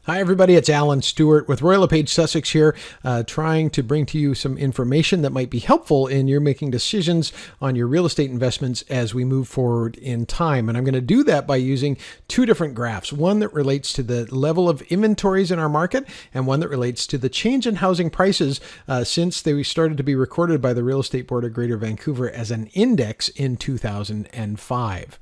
Hi, everybody. It's Alan Stewart with Royal LePage Sussex here, trying to bring to you some information that might be helpful in your making decisions on your real estate investments as we move forward in time. And I'm going to do that by using two different graphs, one that relates to the level of inventories in our market and one that relates to the change in housing prices since they started to be recorded by the Real Estate Board of Greater Vancouver as an index in 2005.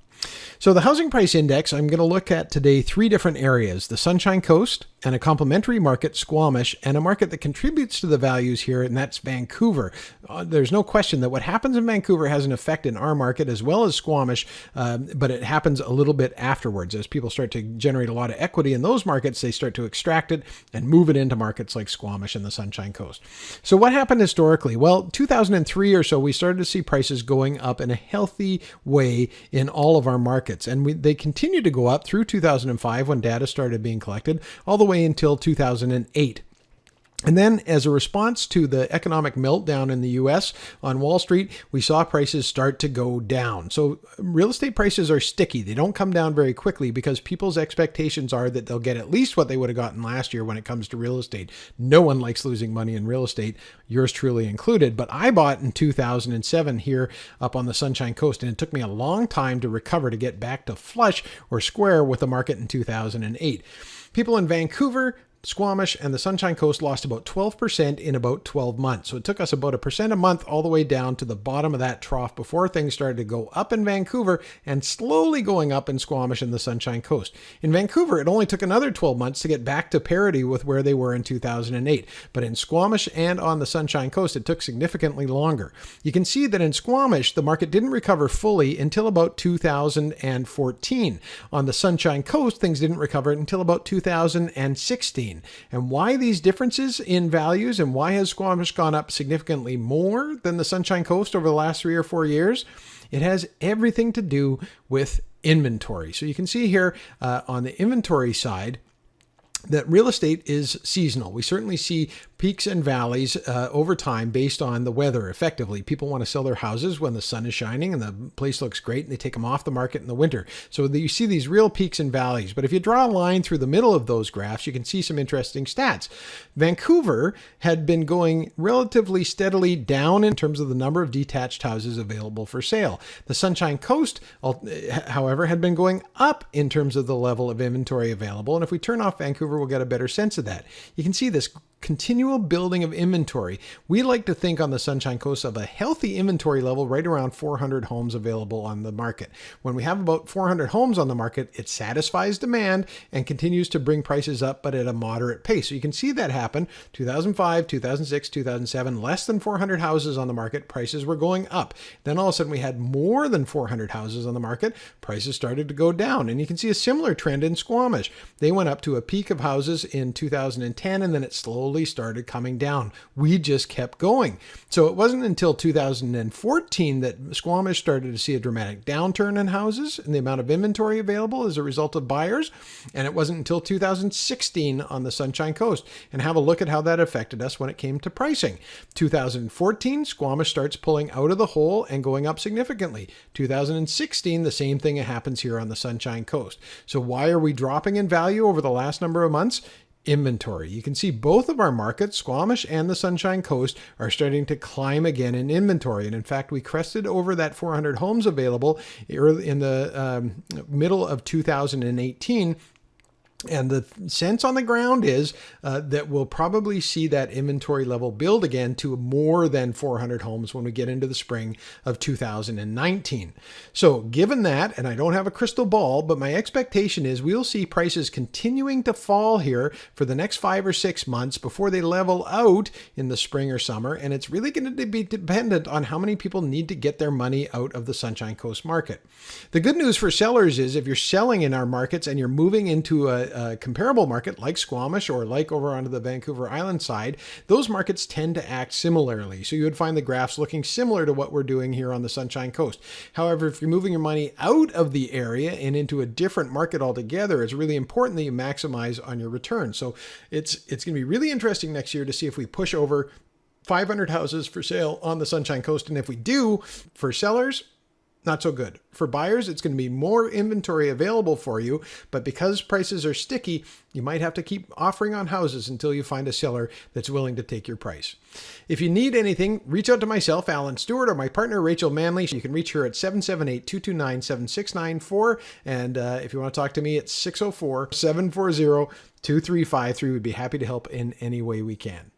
So the housing price index, I'm going to look at today three different areas: the Sunshine Coast and a complementary market, Squamish, and a market that contributes to the values here, and that's Vancouver. There's no question that what happens in Vancouver has an effect in our market as well as Squamish, but it happens a little bit afterwards. As people start to generate a lot of equity in those markets, they start to extract it and move it into markets like Squamish and the Sunshine Coast. So what happened historically? Well, 2003 or so, we started to see prices going up in a healthy way in all of our markets. And they continued to go up through 2005 when data started being collected, all the way until 2008. And then as a response to the economic meltdown in the US on Wall Street, we saw prices start to go down. So real estate prices are sticky. They don't come down very quickly because people's expectations are that they'll get at least what they would have gotten last year when it comes to real estate. No one likes losing money in real estate, yours truly included. But I bought in 2007 here up on the Sunshine Coast, and it took me a long time to recover to get back to flush or square with the market in 2008. People in Vancouver, Squamish, and the Sunshine Coast lost about 12% in about 12 months. So it took us about 1% a month all the way down to the bottom of that trough before things started to go up in Vancouver and slowly going up in Squamish and the Sunshine Coast. In Vancouver, it only took another 12 months to get back to parity with where they were in 2008. But in Squamish and on the Sunshine Coast, it took significantly longer. You can see that in Squamish, the market didn't recover fully until about 2014. On the Sunshine Coast, things didn't recover until about 2016. And why these differences in values, and why has Squamish gone up significantly more than the Sunshine Coast over the last 3 or 4 years? It has everything to do with inventory. So you can see here on the inventory side that real estate is seasonal. We certainly see peaks and valleys over time based on the weather. Effectively, people want to sell their houses when the sun is shining and the place looks great, and they take them off the market in the winter. So you see these real peaks and valleys. But if you draw a line through the middle of those graphs, you can see some interesting stats. Vancouver had been going relatively steadily down in terms of the number of detached houses available for sale. The Sunshine Coast, however, had been going up in terms of the level of inventory available. And if we turn off Vancouver, we'll get a better sense of that. You can see this continual building of inventory. We like to think on the Sunshine Coast of a healthy inventory level right around 400 homes available on the market. When we have about 400 homes on the market, it satisfies demand and continues to bring prices up, but at a moderate pace. So you can see that happen. 2005, 2006, 2007, less than 400 houses on the market, prices were going up. Then all of a sudden we had more than 400 houses on the market, prices started to go down. And you can see a similar trend in Squamish. They went up to a peak of houses in 2010, and then it slowly started coming down. We just kept going. So it wasn't until 2014 that Squamish started to see a dramatic downturn in houses and the amount of inventory available as a result of buyers. And it wasn't until 2016 on the Sunshine Coast. And have a look at how that affected us when it came to pricing. 2014, Squamish starts pulling out of the hole and going up significantly. 2016, the same thing happens here on the Sunshine Coast. So why are we dropping in value over the last number of months? Inventory. You can see both of our markets, Squamish and the Sunshine Coast, are starting to climb again in inventory. And in fact, we crested over that 400 homes available in the middle of 2018. And the sense on the ground is that we'll probably see that inventory level build again to more than 400 homes when we get into the spring of 2019. So given that, and I don't have a crystal ball, but my expectation is we'll see prices continuing to fall here for the next 5 or 6 months before they level out in the spring or summer. And it's really going to be dependent on how many people need to get their money out of the Sunshine Coast market. The good news for sellers is if you're selling in our markets and you're moving into a comparable market like Squamish or like over onto the Vancouver Island side, those markets tend to act similarly. So you would find the graphs looking similar to what we're doing here on the Sunshine Coast. However, if you're moving your money out of the area and into a different market altogether, it's really important that you maximize on your return. So it's going to be really interesting next year to see if we push over 500 houses for sale on the Sunshine Coast. And if we do, for sellers, not so good. For buyers, it's going to be more inventory available for you, but because prices are sticky, you might have to keep offering on houses until you find a seller that's willing to take your price. If you need anything, reach out to myself, Alan Stewart, or my partner, Rachel Manley. You can reach her at 778-229-7694. And if you want to talk to me, it's 604-740-2353. We'd be happy to help in any way we can.